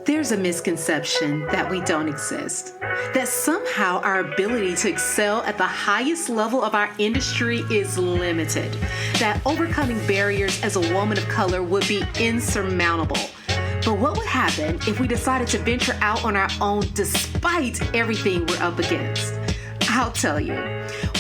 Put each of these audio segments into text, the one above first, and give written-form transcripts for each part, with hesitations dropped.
There's a misconception that we don't exist, that somehow our ability to excel at the highest level of our industry is limited, that overcoming barriers as a woman of color would be insurmountable. But what would happen if we decided to venture out on our own despite everything we're up against? I'll tell you.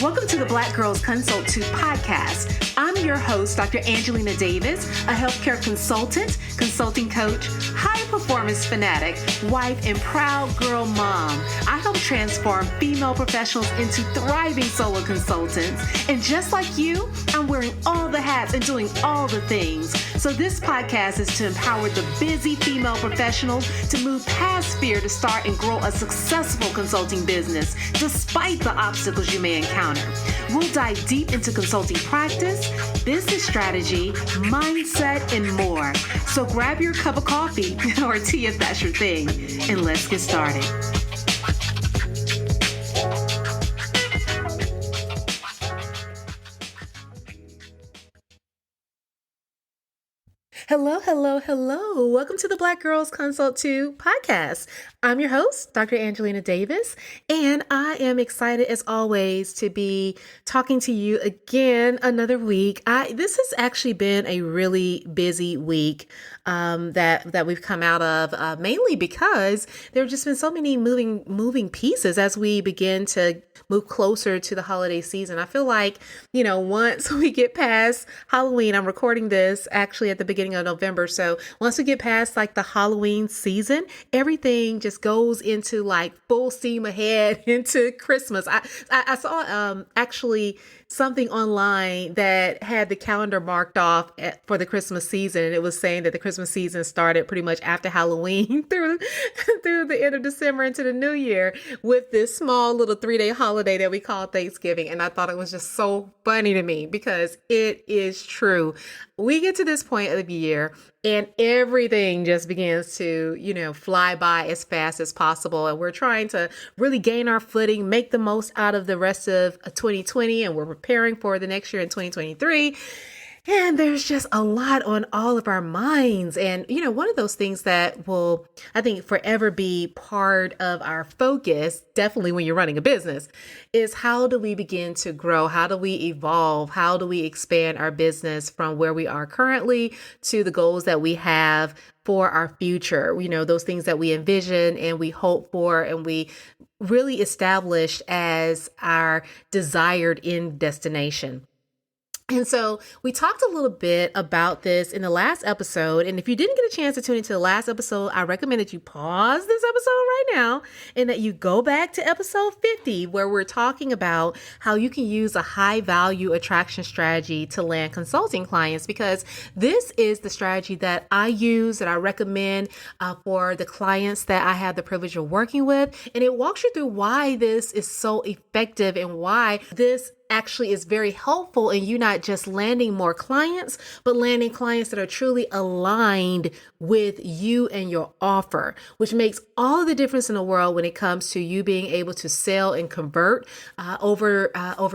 Welcome to the Black Girls Consult 2 podcast. I'm your host, Dr. Angelina Davis, a healthcare consultant, consulting coach, high performance fanatic, wife, and proud girl mom. I help transform female professionals into thriving solo consultants. And just like you, I'm wearing all the hats and doing all the things. So this podcast is to empower the busy female professional to move past fear to start and grow a successful consulting business, despite the obstacles you may encounter. We'll dive deep into consulting practice, business strategy, mindset, and more. So grab your cup of coffee or tea if that's your thing, and let's get started. Hello, hello, hello. Welcome to the Black Girls Consult 2 podcast. I'm your host, Dr. Angelina Davis, and I am excited as always to be talking to you again another week. This has actually been a really busy week that we've come out of, mainly because there have just been so many moving pieces as we begin to move closer to the holiday season. I feel like, once we get past Halloween, I'm recording this actually at the beginning of November. So once we get past like the Halloween season, everything just goes into like full steam ahead into Christmas. I saw actually something online that had the calendar marked off for the Christmas season. And it was saying that the Christmas season started pretty much after Halloween through the end of December into the new year with this small little 3-day holiday that we call Thanksgiving. And I thought it was just so funny to me because it is true. We get to this point of the year and everything just begins to, fly by as fast as possible. And we're trying to really gain our footing, make the most out of the rest of 2020. And we're preparing for the next year in 2023. And there's just a lot on all of our minds. And, one of those things that will, I think, forever be part of our focus, definitely when you're running a business, is how do we begin to grow? How do we evolve? How do we expand our business from where we are currently to the goals that we have for our future? Those things that we envision and we hope for and we really establish as our desired end destination. And so we talked a little bit about this in the last episode. And if you didn't get a chance to tune into the last episode, I recommend that you pause this episode right now and that you go back to episode 50, where we're talking about how you can use a high value attraction strategy to land consulting clients, because this is the strategy that I use, that I recommend for the clients that I have the privilege of working with. And it walks you through why this is so effective and why this actually is very helpful in you not just landing more clients, but landing clients that are truly aligned with you and your offer, which makes all the difference in the world when it comes to you being able to sell and convert over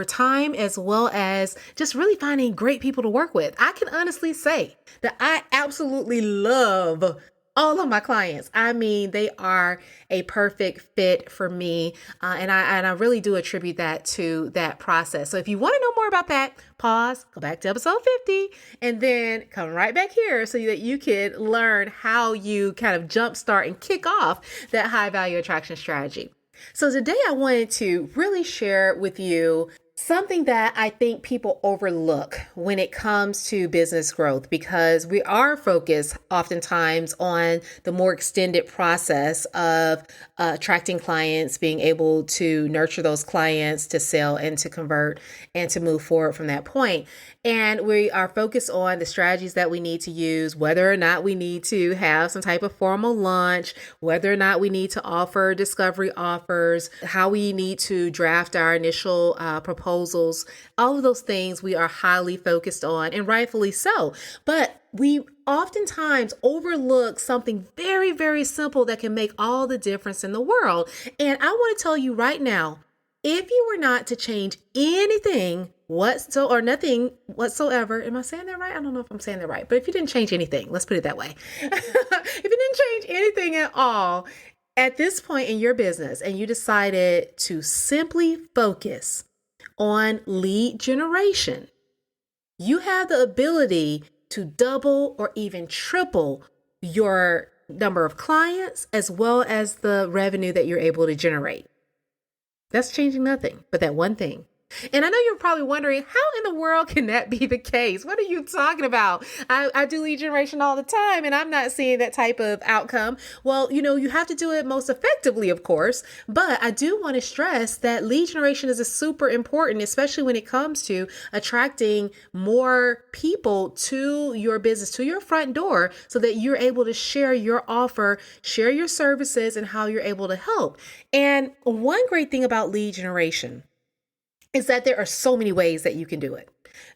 time, as well as just really finding great people to work with. I can honestly say that I absolutely love all of my clients. I mean, they are a perfect fit for me. And I really do attribute that to that process. So if you want to know more about that, pause, go back to episode 50, and then come right back here so that you can learn how you kind of jumpstart and kick off that high value attraction strategy. So today I wanted to really share with you something that I think people overlook when it comes to business growth, because we are focused oftentimes on the more extended process of attracting clients, being able to nurture those clients, to sell and to convert and to move forward from that point. And we are focused on the strategies that we need to use, whether or not we need to have some type of formal launch, whether or not we need to offer discovery offers, how we need to draft our initial proposals. All of those things we are highly focused on, and rightfully so. But we oftentimes overlook something very, very simple that can make all the difference in the world. And I want to tell you right now, if you were not to change anything nothing whatsoever. Am I saying that right? I don't know if I'm saying that right, but if you didn't change anything, let's put it that way. If you didn't change anything at all at this point in your business and you decided to simply focus on lead generation, you have the ability to double or even triple your number of clients as well as the revenue that you're able to generate. That's changing nothing but that one thing. And I know you're probably wondering, how in the world can that be the case? What are you talking about? I do lead generation all the time and I'm not seeing that type of outcome. Well, you have to do it most effectively, of course, but I do want to stress that lead generation is super important, especially when it comes to attracting more people to your business, to your front door, so that you're able to share your offer, share your services, and how you're able to help. And one great thing about lead generation is that there are so many ways that you can do it.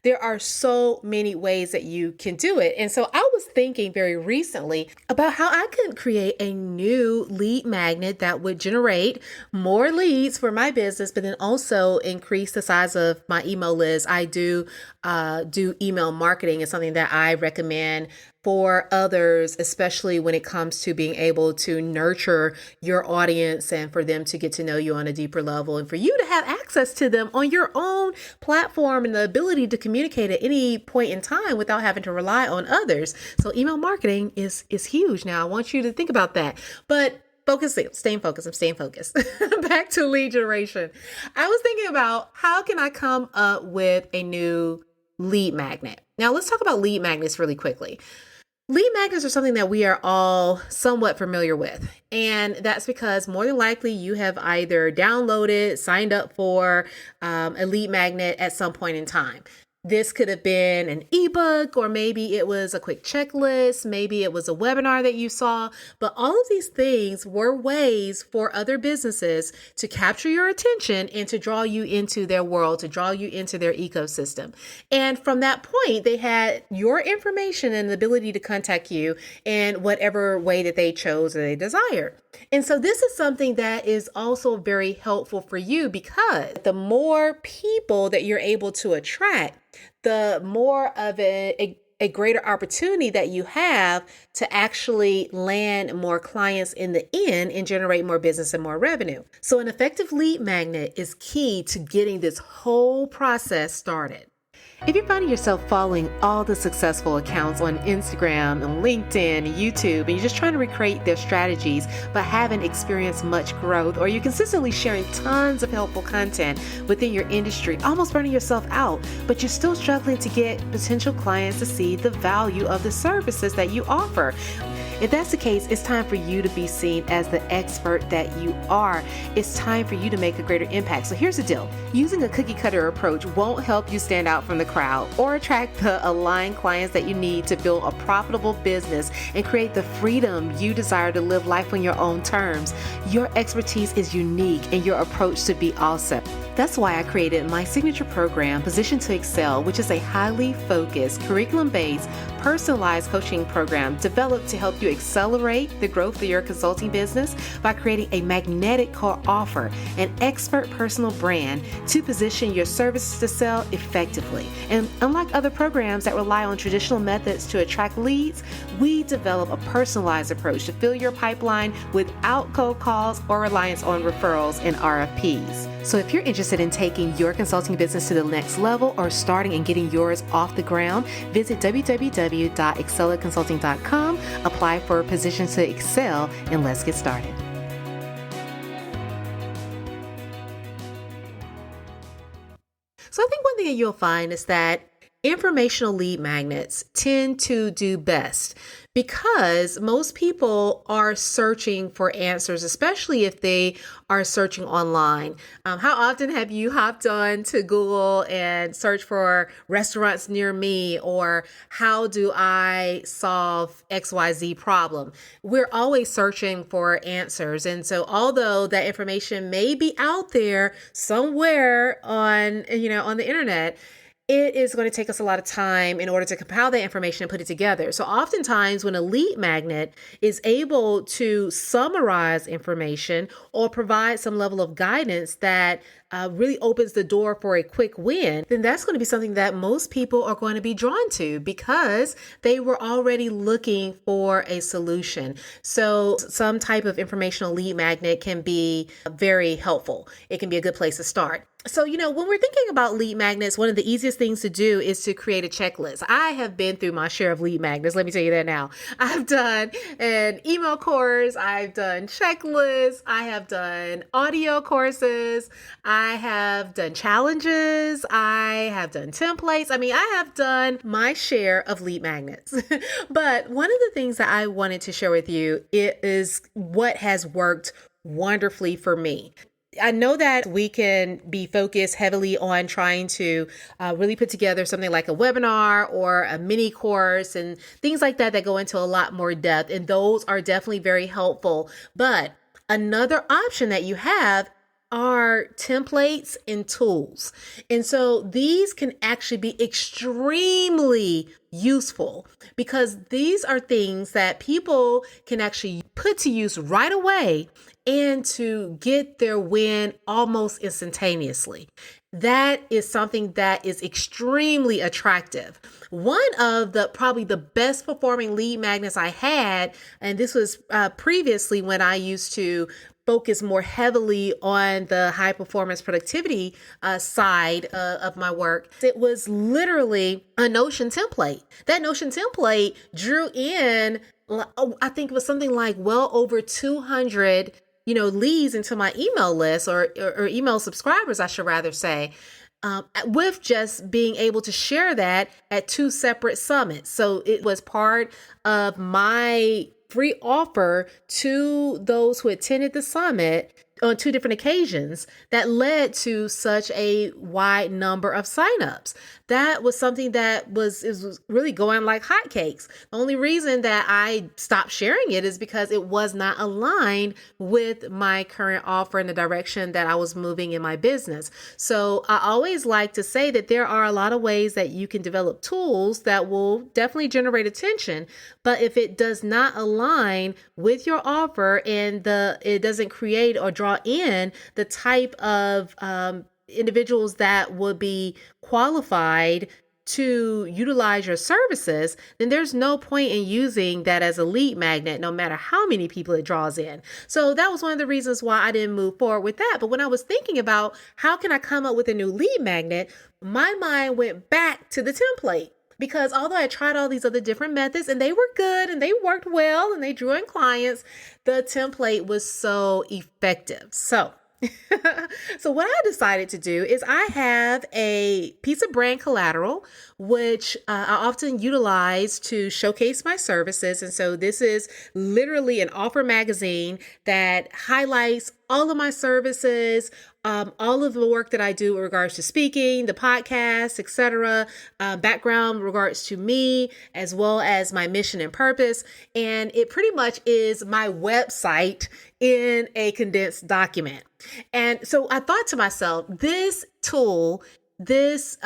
There are so many ways that you can do it. And so I was thinking very recently about how I could create a new lead magnet that would generate more leads for my business, but then also increase the size of my email list. I do email marketing. It's something that I recommend for others, especially when it comes to being able to nurture your audience and for them to get to know you on a deeper level and for you to have access to them on your own platform and the ability to communicate at any point in time without having to rely on others. So email marketing is huge. Now, I want you to think about that. But staying focused. I'm staying focused. Back to lead generation. I was thinking about how can I come up with a new lead magnet. Now, let's talk about lead magnets really quickly. Lead magnets are something that we are all somewhat familiar with. And that's because more than likely you have either downloaded, signed up for a lead magnet at some point in time. This could have been an ebook, or maybe it was a quick checklist. Maybe it was a webinar that you saw. But all of these things were ways for other businesses to capture your attention and to draw you into their world, to draw you into their ecosystem. And from that point, they had your information and the ability to contact you in whatever way that they chose or they desired. And so this is something that is also very helpful for you, because the more people that you're able to attract, the more of a greater opportunity that you have to actually land more clients in the end and generate more business and more revenue. So an effective lead magnet is key to getting this whole process started. If you're finding yourself following all the successful accounts on Instagram and LinkedIn and YouTube, and you're just trying to recreate their strategies but haven't experienced much growth, or you're consistently sharing tons of helpful content within your industry, almost burning yourself out, but you're still struggling to get potential clients to see the value of the services that you offer, if that's the case, it's time for you to be seen as the expert that you are. It's time for you to make a greater impact. So here's the deal. Using a cookie cutter approach won't help you stand out from the crowd or attract the aligned clients that you need to build a profitable business and create the freedom you desire to live life on your own terms. Your expertise is unique and your approach to be also. That's why I created my signature program, Position to Excel, which is a highly focused, curriculum-based, personalized coaching program developed to help you accelerate the growth of your consulting business by creating a magnetic core offer, an expert personal brand to position your services to sell effectively. And unlike other programs that rely on traditional methods to attract leads, we develop a personalized approach to fill your pipeline without cold calls or reliance on referrals and RFPs. So if you're interested in taking your consulting business to the next level or starting and getting yours off the ground, visit www.excellaconsulting.com, apply for Position to Excel, and let's get started. So I think one thing that you'll find is that informational lead magnets tend to do best because most people are searching for answers, especially if they are searching online. How often have you hopped on to Google and searched for restaurants near me, or how do I solve XYZ problem? We're always searching for answers. And so although that information may be out there somewhere on the internet, it is going to take us a lot of time in order to compile that information and put it together. So oftentimes when a lead magnet is able to summarize information or provide some level of guidance that really opens the door for a quick win, then that's going to be something that most people are going to be drawn to because they were already looking for a solution. So some type of informational lead magnet can be very helpful. It can be a good place to start. So, when we're thinking about lead magnets, one of the easiest things to do is to create a checklist. I have been through my share of lead magnets. Let me tell you that now. I've done an email course. I've done checklists. I have done audio courses. I have done challenges. I have done templates. I have done my share of lead magnets. But one of the things that I wanted to share with you is what has worked wonderfully for me. I know that we can be focused heavily on trying to really put together something like a webinar or a mini course and things like that go into a lot more depth. And those are definitely very helpful. But another option that you have are templates and tools. And so these can actually be extremely useful because these are things that people can actually put to use right away and to get their win almost instantaneously. That is something that is extremely attractive. One of probably the best performing lead magnets I had, and this was previously when I used to focus more heavily on the high performance productivity side of my work. It was literally a Notion template. That Notion template drew in, I think it was something like well over 200 leads into my email list or email subscribers, I should rather say, with just being able to share that at 2 separate summits. So it was part of my free offer to those who attended the summit on 2 different occasions that led to such a wide number of signups. That was something that was really going like hotcakes. The only reason that I stopped sharing it is because it was not aligned with my current offer and the direction that I was moving in my business. So I always like to say that there are a lot of ways that you can develop tools that will definitely generate attention. But if it does not align with your offer and it doesn't create or draw in the type of individuals that would be qualified to utilize your services, then there's no point in using that as a lead magnet, no matter how many people it draws in. So that was one of the reasons why I didn't move forward with that. But when I was thinking about how can I come up with a new lead magnet, my mind went back to the template. Because although I tried all these other different methods and they were good and they worked well and they drew in clients, the template was so effective. So what I decided to do is I have a piece of brand collateral, which I often utilize to showcase my services. And so this is literally an offer magazine that highlights all of my services, all of the work that I do in regards to speaking, the podcast, etc., background in regards to me, as well as my mission and purpose. And it pretty much is my website in a condensed document. And so I thought to myself, this tool, this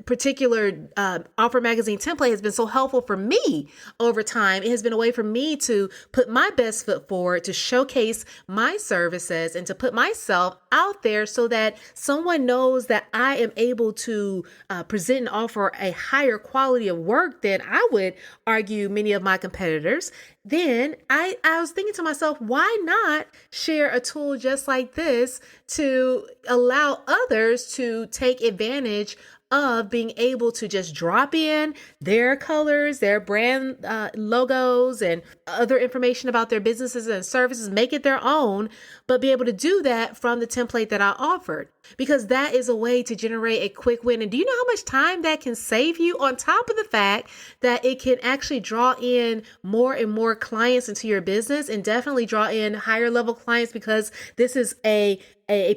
particular offer magazine template has been so helpful for me over time. It has been a way for me to put my best foot forward, to showcase my services and to put myself out there so that someone knows that I am able to present and offer a higher quality of work than I would argue many of my competitors. Then I was thinking to myself, why not share a tool just like this to allow others to take advantage of being able to just drop in their colors, their brand logos, and other information about their businesses and services, make it their own, but be able to do that from the template that I offered. Because that is a way to generate a quick win. And do you know how much time that can save you, on top of the fact that it can actually draw in more and more clients into your business, and definitely draw in higher level clients, because this is a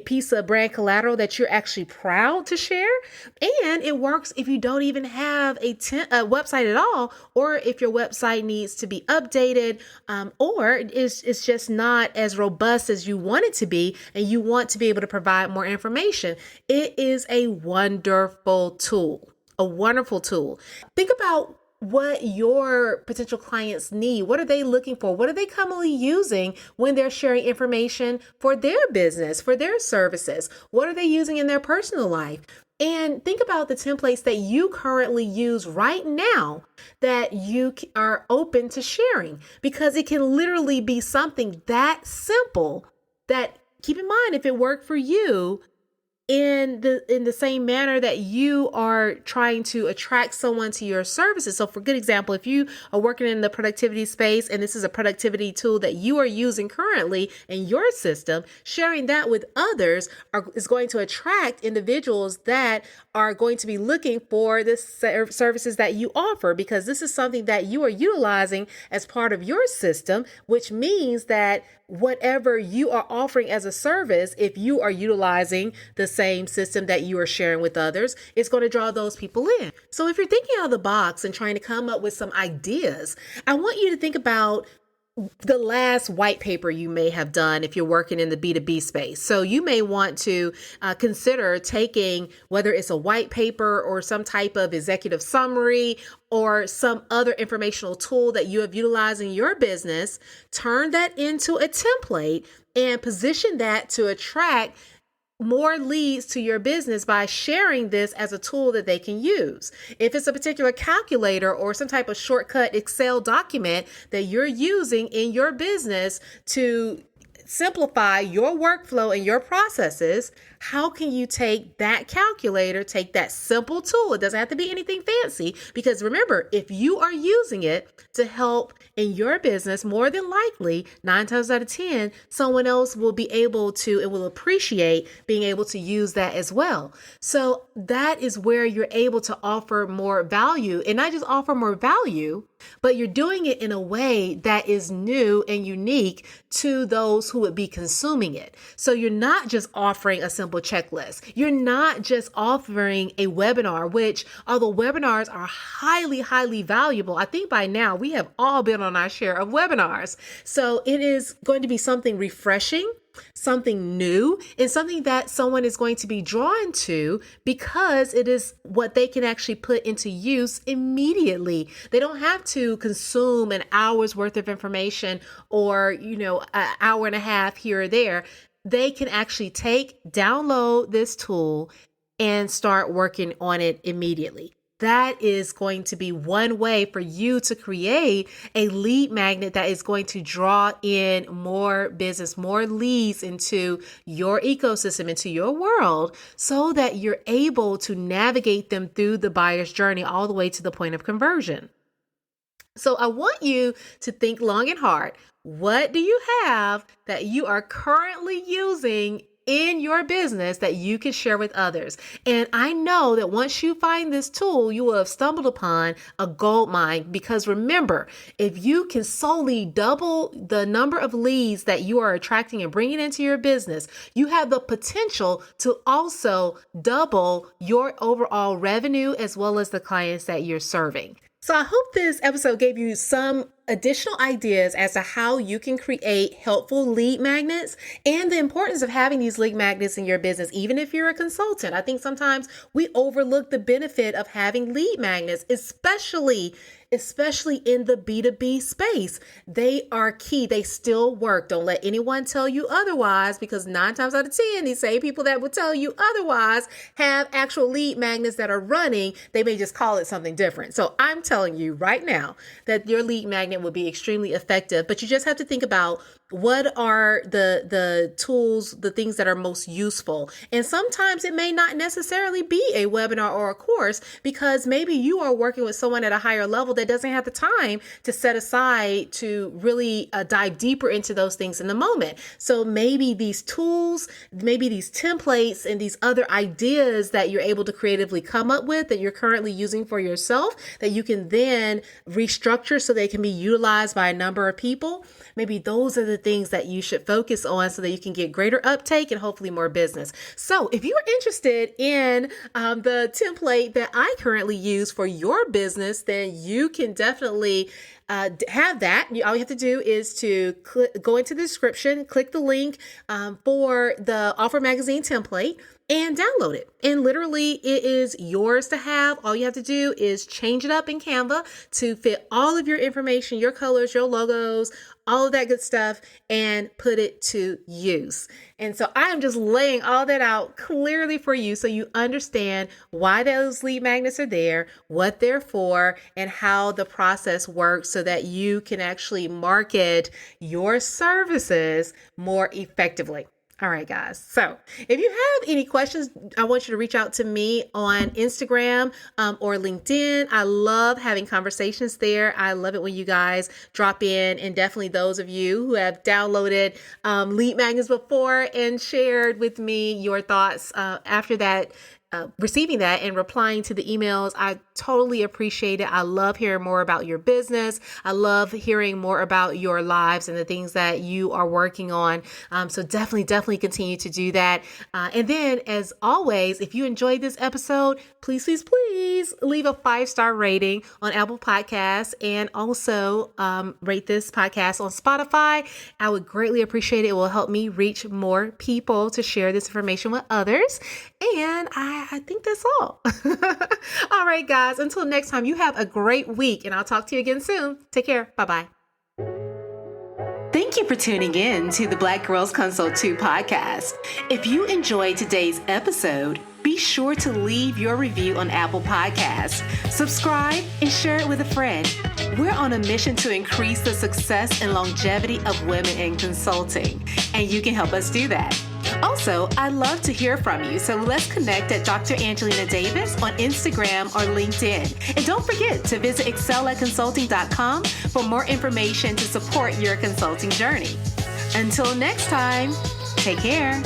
piece of brand collateral that you're actually proud to share. And it works if you don't even have a website at all, or if your website needs to be updated, or it's just not as robust as you want it to be, and you want to be able to provide more information. It is a wonderful tool. a wonderful tool. Think about what your potential clients need. What are they looking for? What are they commonly using when they're sharing information for their business, for their services? What are they using in their personal life? And think about the templates that you currently use right now that you are open to sharing, because it can literally be something that simple that, keep in mind, if it worked for you, in the same manner that you are trying to attract someone to your services. So for good example, if you are working in the productivity space and this is a productivity tool that you are using currently in your system, sharing that with others is going to attract individuals that are going to be looking for the services that you offer, because this is something that you are utilizing as part of your system, which means that whatever you are offering as a service, if you are utilizing the same system that you are sharing with others, it's going to draw those people in. So if you're thinking out of the box and trying to come up with some ideas, I want you to think about the last white paper you may have done if you're working in the B2B space. So you may want to consider taking, whether it's a white paper or some type of executive summary or some other informational tool that you have utilized in your business, turn that into a template and position that to attract more leads to your business by sharing this as a tool that they can use. If it's a particular calculator or some type of shortcut Excel document that you're using in your business to simplify your workflow and your processes, how can you take that calculator, take that simple tool? It doesn't have to be anything fancy, because remember, if you are using it to help in your business, more than likely, 9 times out of 10, someone else will be able to and will appreciate being able to use that as well. So that is where you're able to offer more value, and not just offer more value, but you're doing it in a way that is new and unique to those who would be consuming it. So you're not just offering a simple checklist. You're not just offering a webinar, which, although webinars are highly, highly valuable, I think by now we have all been on our share of webinars. So it is going to be something refreshing, something new, and something that someone is going to be drawn to because it is what they can actually put into use immediately. They don't have to consume an hour's worth of information or, an hour and a half here or there. They can actually download this tool and start working on it immediately. That is going to be one way for you to create a lead magnet that is going to draw in more business, more leads into your ecosystem, into your world, so that you're able to navigate them through the buyer's journey all the way to the point of conversion. So I want you to think long and hard. What do you have that you are currently using in your business that you can share with others? And I know that once you find this tool, you will have stumbled upon a gold mine, because remember, if you can solely double the number of leads that you are attracting and bringing into your business, you have the potential to also double your overall revenue as well as the clients that you're serving. So I hope this episode gave you some additional ideas as to how you can create helpful lead magnets and the importance of having these lead magnets in your business, even if you're a consultant. I think sometimes we overlook the benefit of having lead magnets, especially in the B2B space. They are key. They still work. Don't let anyone tell you otherwise, because 9 times out of 10, these same people that will tell you otherwise have actual lead magnets that are running. They may just call it something different. So I'm telling you right now that your lead magnet will be extremely effective, but you just have to think about what are the tools, the things that are most useful. And sometimes it may not necessarily be a webinar or a course, because maybe you are working with someone at a higher level that doesn't have the time to set aside to really dive deeper into those things in the moment. So maybe these tools, maybe these templates and these other ideas that you're able to creatively come up with that you're currently using for yourself, that you can then restructure so they can be utilized by a number of people. Maybe those are the things that you should focus on so that you can get greater uptake and hopefully more business. So if you are interested in the template that I currently use for your business, then you you can definitely have that. All you have to do is to go into the description, click the link for the Offer Magazine template, and download it. And literally it is yours to have. All you have to do is change it up in Canva to fit all of your information, your colors, your logos, all of that good stuff, and put it to use. And so I am just laying all that out clearly for you so you understand why those lead magnets are there, what they're for, and how the process works so that you can actually market your services more effectively. All right, guys. So if you have any questions, I want you to reach out to me on Instagram or LinkedIn. I love having conversations there. I love it when you guys drop in, and definitely those of you who have downloaded lead magnets before and shared with me your thoughts after that. Receiving that and replying to the emails. I totally appreciate it. I love hearing more about your business. I love hearing more about your lives and the things that you are working on. So definitely continue to do that. And then as always, if you enjoyed this episode, please leave a 5-star rating on Apple Podcasts, and also rate this podcast on Spotify. I would greatly appreciate it. It will help me reach more people to share this information with others. And I think that's all. All right, guys, until next time, you have a great week, and I'll talk to you again soon. Take care. Bye-bye. Thank you for tuning in to the Black Girls Consult 2 podcast. If you enjoyed today's episode, be sure to leave your review on Apple Podcasts, subscribe, and share it with a friend. We're on a mission to increase the success and longevity of women in consulting, and you can help us do that. Also, I'd love to hear from you, so let's connect at Dr. Angelina Davis on Instagram or LinkedIn. And don't forget to visit excelatconsulting.com for more information to support your consulting journey. Until next time, take care.